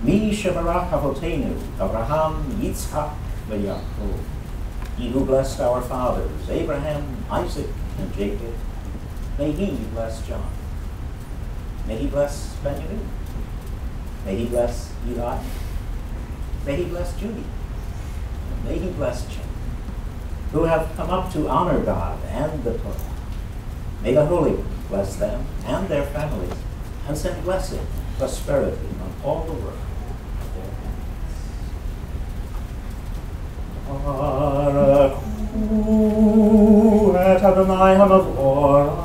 Mi shemarach avotenu, Abraham, Yitzchak, v'Yaakov. He who blessed our fathers, Abraham, Isaac, and Jacob, may he bless John. May he bless Benjamin. May he bless Eli. May he bless Judy. And may he bless Chen, who have come up to honor God and the Torah. May the Holy One bless them and their families, and send blessing, prosperity on all the work of their hands. Baruch et Adonai HaMavorach.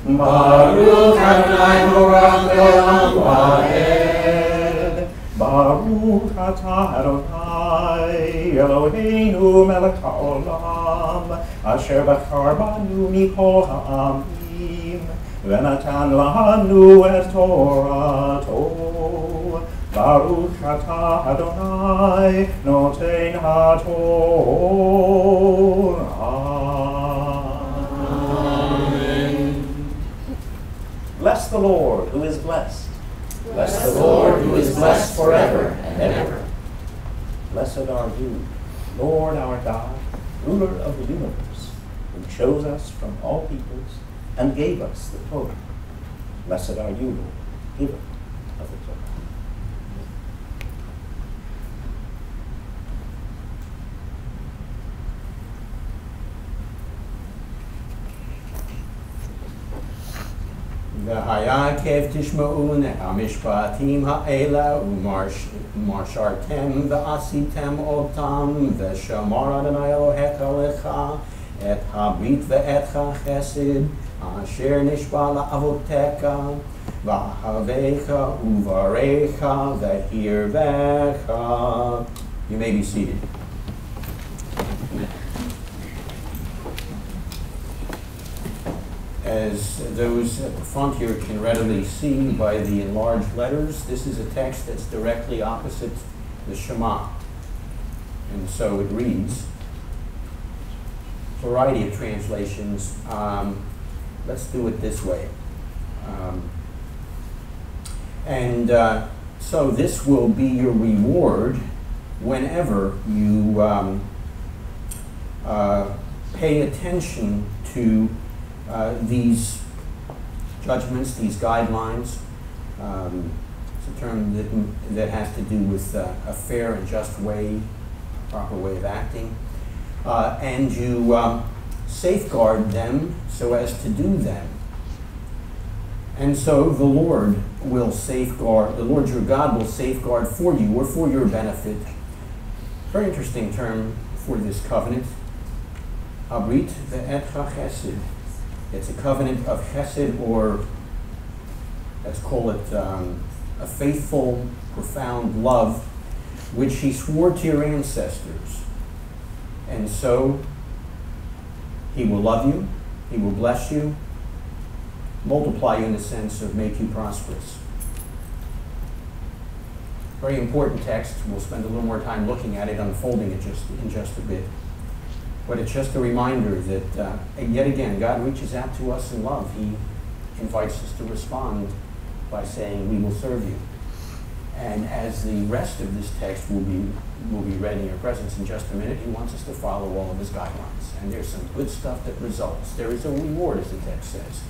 Baruch Adonai HaMavorach le'olam va'ed. Baruch atah Adonai Eloheinu melech ha'olam, asher bachar banu mikol ha'amim, v'natan lanu et Torato. Baruch atah Adonai noten ha'Torah. Bless the Lord, who is blessed. Bless the Lord, who is blessed forever and ever. Blessed are you, Lord our God, ruler of the universe, who chose us from all peoples and gave us the Torah. Blessed are you, Lord, giver of the Torah. V'hayakev tishma'u ne'hamishpatim ha'ela u'marshartem v'asitem otam v'shamar Adonai Elohecha lecha et habrit ve'etcha chesed asher nishba la'avotecha v'ahavecha uvarecha v'hirvecha. You may be seated. As those at the front here can readily see by the enlarged letters, this is a text that's directly opposite the Shema. And so it reads, a variety of translations. Let's do it this way. So this will be your reward whenever you pay attention to these judgments, these guidelines. It's a term that has to do with a fair and just way, proper way of acting. And you safeguard them so as to do them. And so the Lord will safeguard, the Lord your God will safeguard for you or for your benefit. Very interesting term for this covenant. Habrit ve'etcha chesed. It's a covenant of chesed, or let's call it a faithful, profound love, which he swore to your ancestors. And so he will love you, he will bless you, multiply you in the sense of make you prosperous. Very important text. We'll spend a little more time looking at it, unfolding it in just a bit. But it's just a reminder that, yet again, God reaches out to us in love. He invites us to respond by saying, we will serve you. And as the rest of this text will be read in your presence in just a minute, he wants us to follow all of his guidelines. And there's some good stuff that results. There is a reward, as the text says,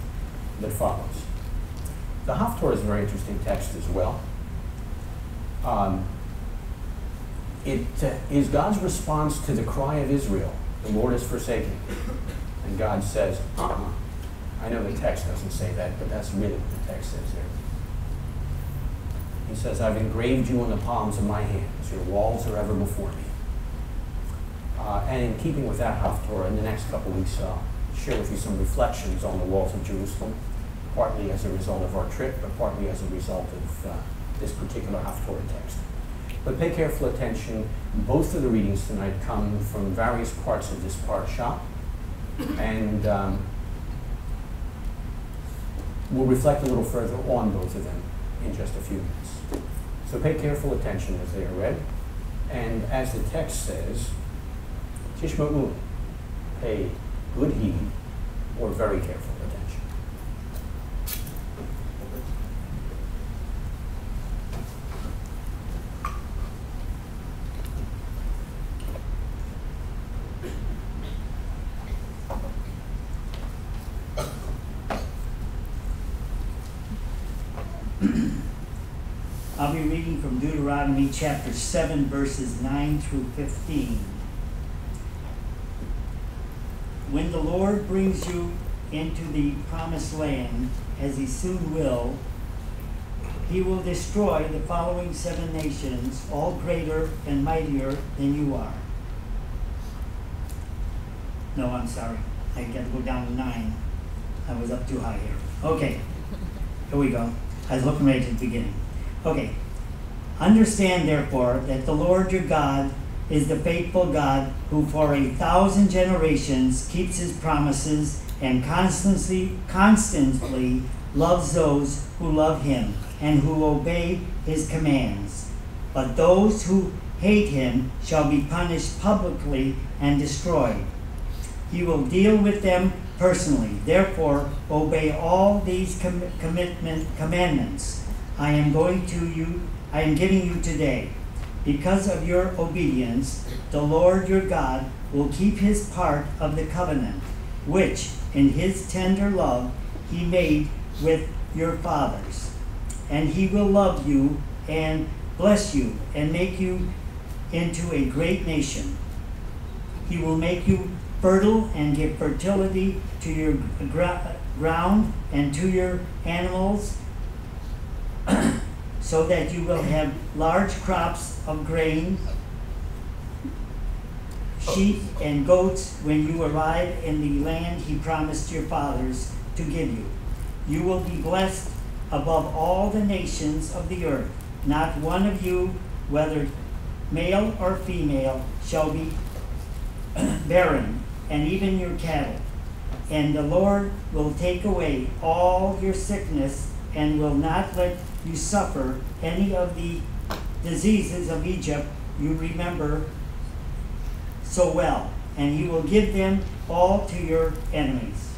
that follows. The Haftorah is a very interesting text as well. It is God's response to the cry of Israel. The Lord is forsaken. And God says, I know the text doesn't say that, but that's really what the text says there. He says, I've engraved you on the palms of my hands. Your walls are ever before me. And in keeping with that Haftorah, in the next couple of weeks, I'll share with you some reflections on the walls of Jerusalem, partly as a result of our trip, but partly as a result of this particular Haftorah text. But pay careful attention. Both of the readings tonight come from various parts of this parashah, and we'll reflect a little further on both of them in just a few minutes. So pay careful attention as they are read, and as the text says, Tishma'u, pay good heed or very careful attention. I'll be reading from Deuteronomy chapter 7, verses 9 through 15. When the Lord brings you into the promised land, as he soon will, he will destroy the following 7 nations, all greater and mightier than you are. No, I'm sorry. I got to go down to 9. I was up too high here. Okay, here we go. I was looking right at the beginning. Okay. Understand, therefore, that the Lord your God is the faithful God who for 1,000 generations keeps his promises and constantly loves those who love him and who obey his commands. But those who hate him shall be punished publicly and destroyed. He will deal with them personally. Therefore, obey all these commandments I am giving you today. Because of your obedience, the Lord your God will keep his part of the covenant, which in his tender love he made with your fathers. And he will love you and bless you and make you into a great nation. He will make you fertile and give fertility to your ground and to your animals, so that you will have large crops of grain, sheep and goats when you arrive in the land he promised your fathers to give you. You will be blessed above all the nations of the earth. Not one of you, whether male or female, shall be barren, and even your cattle. And the Lord will take away all your sickness and will not let you suffer any of the diseases of Egypt you remember so well, and he will give them all to your enemies.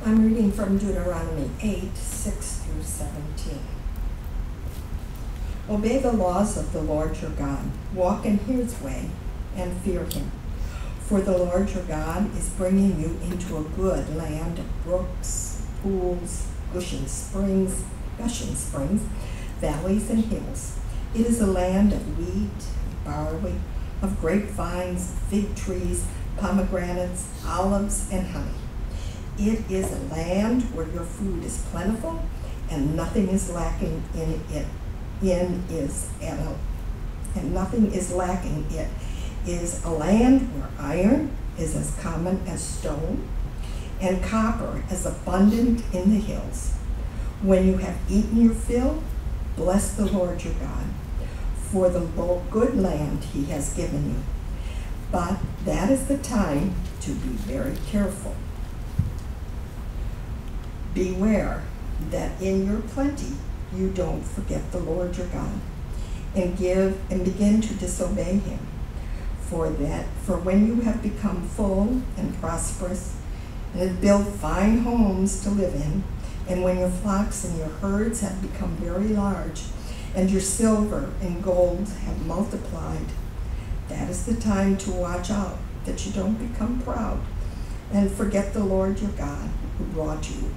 I'm reading from Deuteronomy 8, 6 through 17. Obey the laws of the Lord your God. Walk in his way and fear him. For the Lord your God is bringing you into a good land of brooks, pools, gushing springs, valleys and hills. It is a land of wheat, barley, of grapevines, fig trees, pomegranates, olives, and honey. It is a land where your food is plentiful and nothing is lacking in it. Nothing is lacking. It is a land where iron is as common as stone and copper as abundant in the hills. When you have eaten your fill, bless the Lord your God for the good land he has given you. But that is the time to be very careful. Beware that in your plenty you don't forget the Lord your God and begin to disobey him. For when you have become full and prosperous and have built fine homes to live in, and when your flocks and your herds have become very large, and your silver and gold have multiplied, that is the time to watch out that you don't become proud and forget the Lord your God who brought you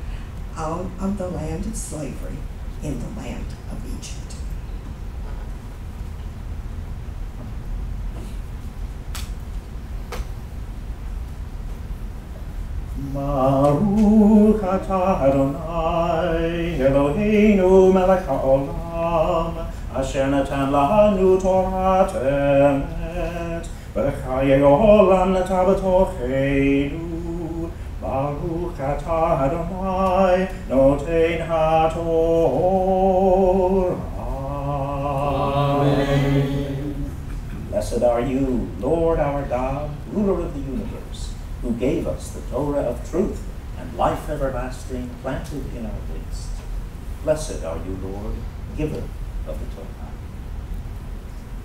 out of the land of slavery in the land of Egypt. Baruch atah Adonai Eloheinu melech haolam asher natan lanu Torat emet b'chayei olam nata b'tocheinu. Baruch atah Adonai noten haTorah. Amen. Blessed are you, Lord our God, ruler of the universe, who gave us the Torah of truth and life everlasting planted in our midst. Blessed are you, Lord, giver of the Torah.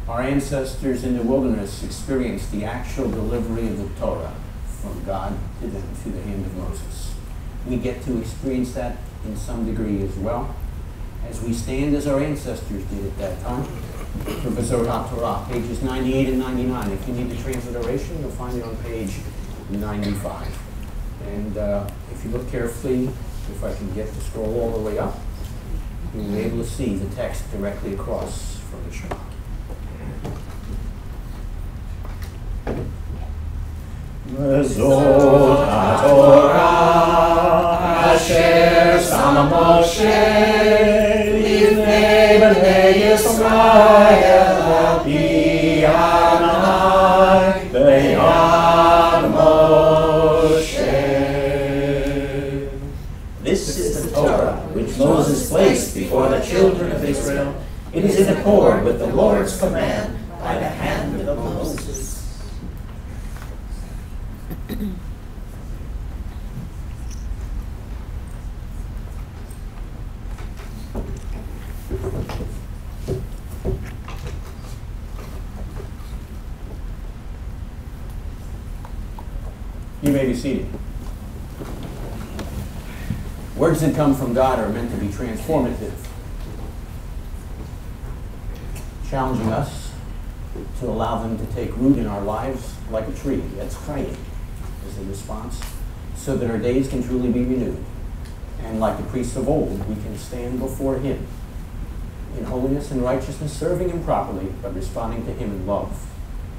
Our ancestors in the wilderness experienced the actual delivery of the Torah from God to them through the hand of Moses. We get to experience that in some degree as well, as we stand as our ancestors did at that time, for Bezorat Torah, pages 98 and 99. If you need the transliteration, you'll find it on page 95. And if you look carefully, if I can get the scroll all the way up, you'll be able to see the text directly across from the Shema. Bezot HaTorah Asher Sama Moshe Livnei Bnei Yisrael Al-Pi Adonai B'yad Moshe. This is the Torah which Moses placed before the children of Israel. It is in accord with the Lord's command by the hand of Moses. You may be seated. Words that come from God are meant to be transformative, challenging us to allow them to take root in our lives like a tree. That's chayim, is the response, so that our days can truly be renewed. And like the priests of old, we can stand before Him in holiness and righteousness, serving Him properly, but responding to Him in love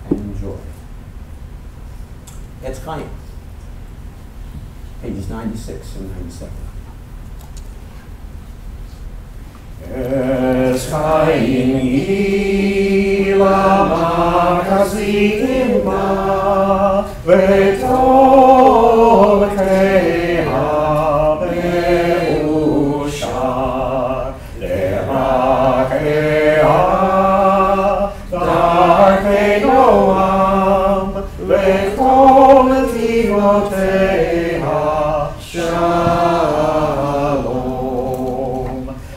and in joy. That's chayim. Pages 96 and 97. Es Chaim Ilama Kazitim Ba V'tov Keha Be'ushar De'rakeha Darkei Noam V'kol Timoteha Shalom.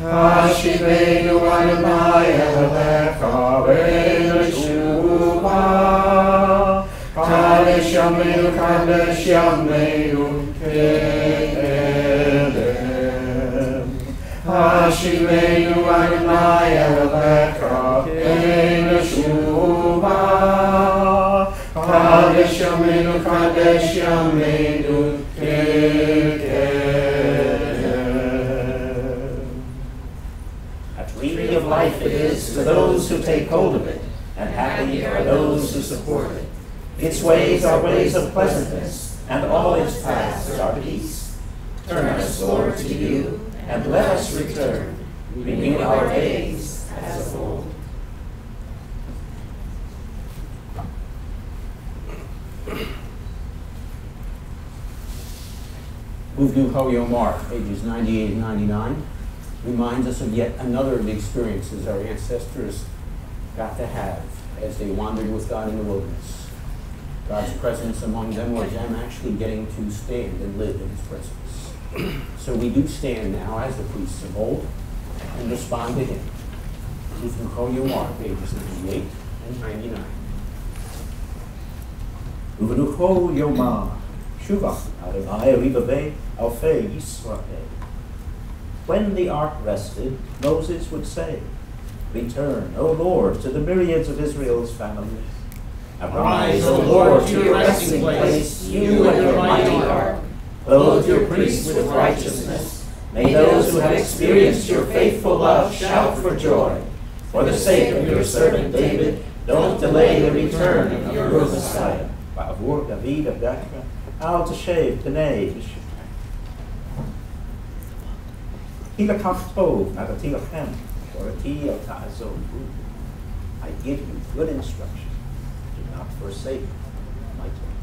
Hashivenu Adonai Elecha V'neshuvah. Kadesh Yameinu, Kadesh Yameinu Ke'elem. Hashivenu Adonai Elecha V'neshuvah. Kadesh Yameinu, Kadesh Yameinu Tree of life it is to those who take hold of it, and happy are those who support it. Its ways are ways of pleasantness, and all its paths are peace. Turn us, Lord, to you, and let us return. Renew our days as of old. Uvdu Ho-Yomar, pages 98 and 99, reminds us of yet another of the experiences our ancestors got to have as they wandered with God in the wilderness. God's presence among them was them actually getting to stand and live in His presence. So we do stand now as the priests of old and respond to Him. Uvdu Ho-Yomar, pages 98 and 99. Uvdu Ho-Yomar, Shuvah Adonai Ribavei Alfei Yisrael. When the ark rested, Moses would say, Return, O Lord, to the myriads of Israel's families. Arise, O Lord, to your resting place, you and your mighty ark. Clothe your priests with righteousness. May those who have experienced your faithful love shout for joy. For the sake of your servant David, don't delay the return of your Messiah. Ba'avur David Abdachra, Al Tashev Tanei B'Shukra. Hilakach Tov, Natati Lachem, Torati Al Ta'azov. I give you good instruction. Do not forsake my Torah.